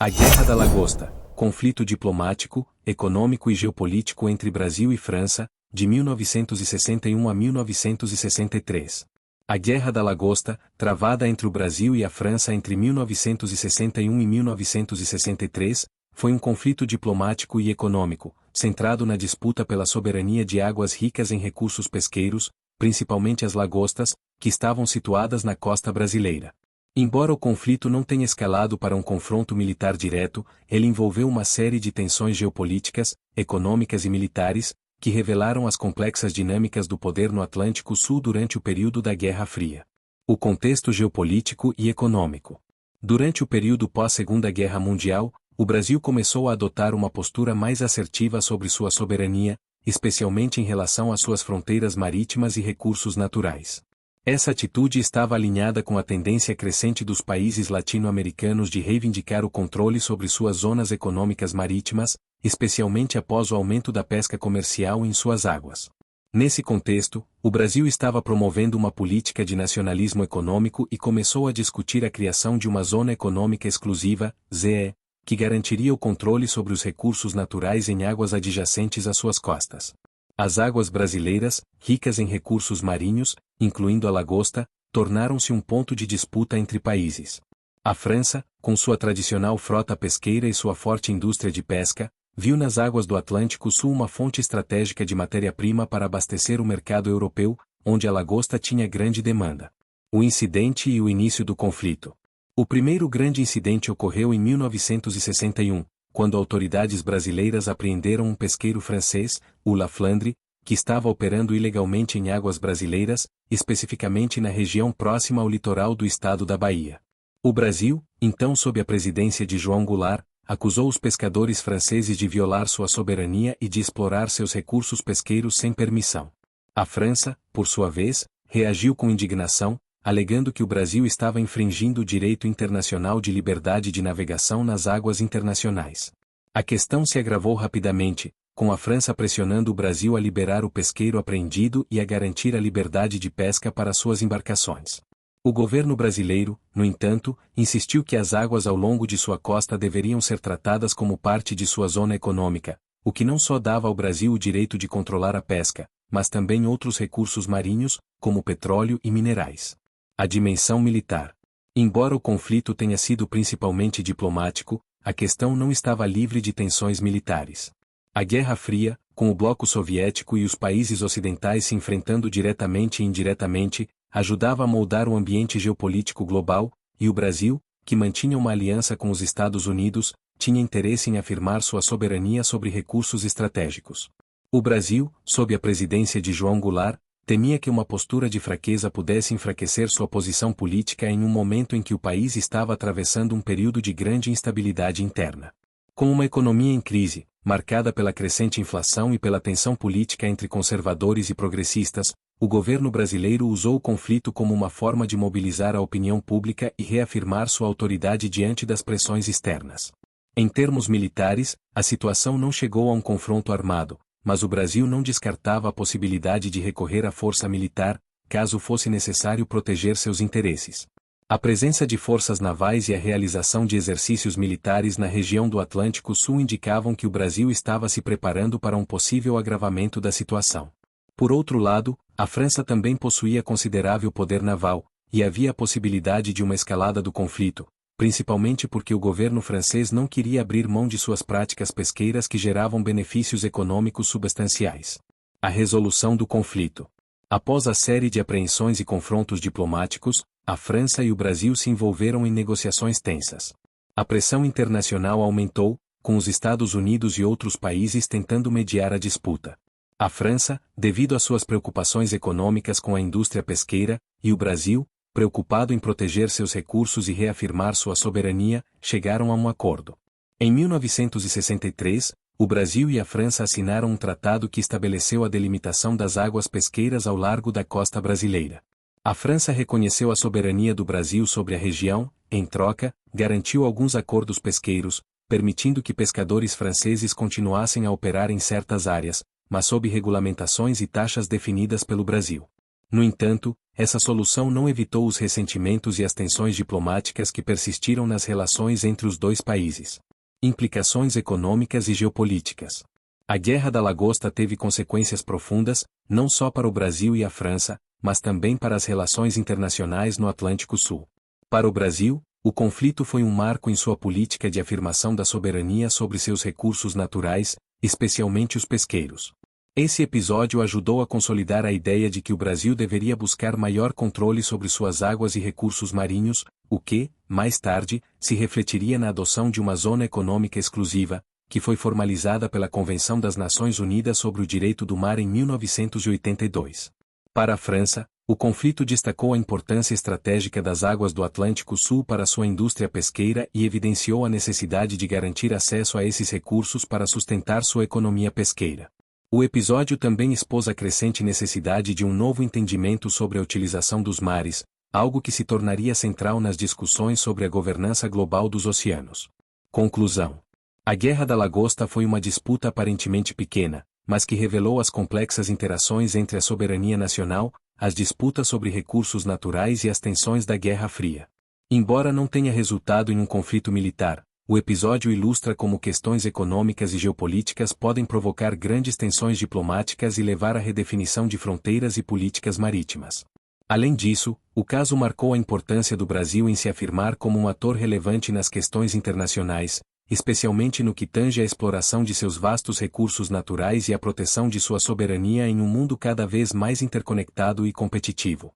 A Guerra da Lagosta, conflito diplomático, econômico e geopolítico entre Brasil e França, de 1961 a 1963. A Guerra da Lagosta, travada entre o Brasil e a França entre 1961 e 1963, foi um conflito diplomático e econômico, centrado na disputa pela soberania de águas ricas em recursos pesqueiros, principalmente as lagostas, que estavam situadas na costa brasileira. Embora o conflito não tenha escalado para um confronto militar direto, ele envolveu uma série de tensões geopolíticas, econômicas e militares, que revelaram as complexas dinâmicas do poder no Atlântico Sul durante o período da Guerra Fria. O contexto geopolítico e econômico. Durante o período pós-Segunda Guerra Mundial, o Brasil começou a adotar uma postura mais assertiva sobre sua soberania, especialmente em relação às suas fronteiras marítimas e recursos naturais. Essa atitude estava alinhada com a tendência crescente dos países latino-americanos de reivindicar o controle sobre suas zonas econômicas marítimas, especialmente após o aumento da pesca comercial em suas águas. Nesse contexto, o Brasil estava promovendo uma política de nacionalismo econômico e começou a discutir a criação de uma Zona Econômica Exclusiva, ZE, que garantiria o controle sobre os recursos naturais em águas adjacentes às suas costas. As águas brasileiras, ricas em recursos marinhos, incluindo a lagosta, tornaram-se um ponto de disputa entre países. A França, com sua tradicional frota pesqueira e sua forte indústria de pesca, viu nas águas do Atlântico Sul uma fonte estratégica de matéria-prima para abastecer o mercado europeu, onde a lagosta tinha grande demanda. O incidente e o início do conflito. O primeiro grande incidente ocorreu em 1961, quando autoridades brasileiras apreenderam um pesqueiro francês, o La Flandre, que estava operando ilegalmente em águas brasileiras, especificamente na região próxima ao litoral do estado da Bahia. O Brasil, então sob a presidência de João Goulart, acusou os pescadores franceses de violar sua soberania e de explorar seus recursos pesqueiros sem permissão. A França, por sua vez, reagiu com indignação, alegando que o Brasil estava infringindo o direito internacional de liberdade de navegação nas águas internacionais. A questão se agravou rapidamente, com a França pressionando o Brasil a liberar o pesqueiro apreendido e a garantir a liberdade de pesca para suas embarcações. O governo brasileiro, no entanto, insistiu que as águas ao longo de sua costa deveriam ser tratadas como parte de sua zona econômica, o que não só dava ao Brasil o direito de controlar a pesca, mas também outros recursos marinhos, como petróleo e minerais. A dimensão militar. Embora o conflito tenha sido principalmente diplomático, a questão não estava livre de tensões militares. A Guerra Fria, com o bloco soviético e os países ocidentais se enfrentando diretamente e indiretamente, ajudava a moldar o ambiente geopolítico global, e o Brasil, que mantinha uma aliança com os Estados Unidos, tinha interesse em afirmar sua soberania sobre recursos estratégicos. O Brasil, sob a presidência de João Goulart, temia que uma postura de fraqueza pudesse enfraquecer sua posição política em um momento em que o país estava atravessando um período de grande instabilidade interna. Com uma economia em crise, marcada pela crescente inflação e pela tensão política entre conservadores e progressistas, o governo brasileiro usou o conflito como uma forma de mobilizar a opinião pública e reafirmar sua autoridade diante das pressões externas. Em termos militares, a situação não chegou a um confronto armado, mas o Brasil não descartava a possibilidade de recorrer à força militar, caso fosse necessário proteger seus interesses. A presença de forças navais e a realização de exercícios militares na região do Atlântico Sul indicavam que o Brasil estava se preparando para um possível agravamento da situação. Por outro lado, a França também possuía considerável poder naval, e havia a possibilidade de uma escalada do conflito, principalmente porque o governo francês não queria abrir mão de suas práticas pesqueiras que geravam benefícios econômicos substanciais. A resolução do conflito. Após a série de apreensões e confrontos diplomáticos, a França e o Brasil se envolveram em negociações tensas. A pressão internacional aumentou, com os Estados Unidos e outros países tentando mediar a disputa. A França, devido às suas preocupações econômicas com a indústria pesqueira, e o Brasil, preocupado em proteger seus recursos e reafirmar sua soberania, chegaram a um acordo. Em 1963, o Brasil e a França assinaram um tratado que estabeleceu a delimitação das águas pesqueiras ao largo da costa brasileira. A França reconheceu a soberania do Brasil sobre a região, em troca, garantiu alguns acordos pesqueiros, permitindo que pescadores franceses continuassem a operar em certas áreas, mas sob regulamentações e taxas definidas pelo Brasil. No entanto, essa solução não evitou os ressentimentos e as tensões diplomáticas que persistiram nas relações entre os dois países. Implicações econômicas e geopolíticas. A Guerra da Lagosta teve consequências profundas, não só para o Brasil e a França, mas também para as relações internacionais no Atlântico Sul. Para o Brasil, o conflito foi um marco em sua política de afirmação da soberania sobre seus recursos naturais, especialmente os pesqueiros. Esse episódio ajudou a consolidar a ideia de que o Brasil deveria buscar maior controle sobre suas águas e recursos marinhos, o que, mais tarde, se refletiria na adoção de uma zona econômica exclusiva, que foi formalizada pela Convenção das Nações Unidas sobre o Direito do Mar em 1982. Para a França, o conflito destacou a importância estratégica das águas do Atlântico Sul para sua indústria pesqueira e evidenciou a necessidade de garantir acesso a esses recursos para sustentar sua economia pesqueira. O episódio também expôs a crescente necessidade de um novo entendimento sobre a utilização dos mares, algo que se tornaria central nas discussões sobre a governança global dos oceanos. Conclusão. A Guerra da Lagosta foi uma disputa aparentemente pequena, mas que revelou as complexas interações entre a soberania nacional, as disputas sobre recursos naturais e as tensões da Guerra Fria. Embora não tenha resultado em um conflito militar, o episódio ilustra como questões econômicas e geopolíticas podem provocar grandes tensões diplomáticas e levar à redefinição de fronteiras e políticas marítimas. Além disso, o caso marcou a importância do Brasil em se afirmar como um ator relevante nas questões internacionais, especialmente no que tange à exploração de seus vastos recursos naturais e à proteção de sua soberania em um mundo cada vez mais interconectado e competitivo.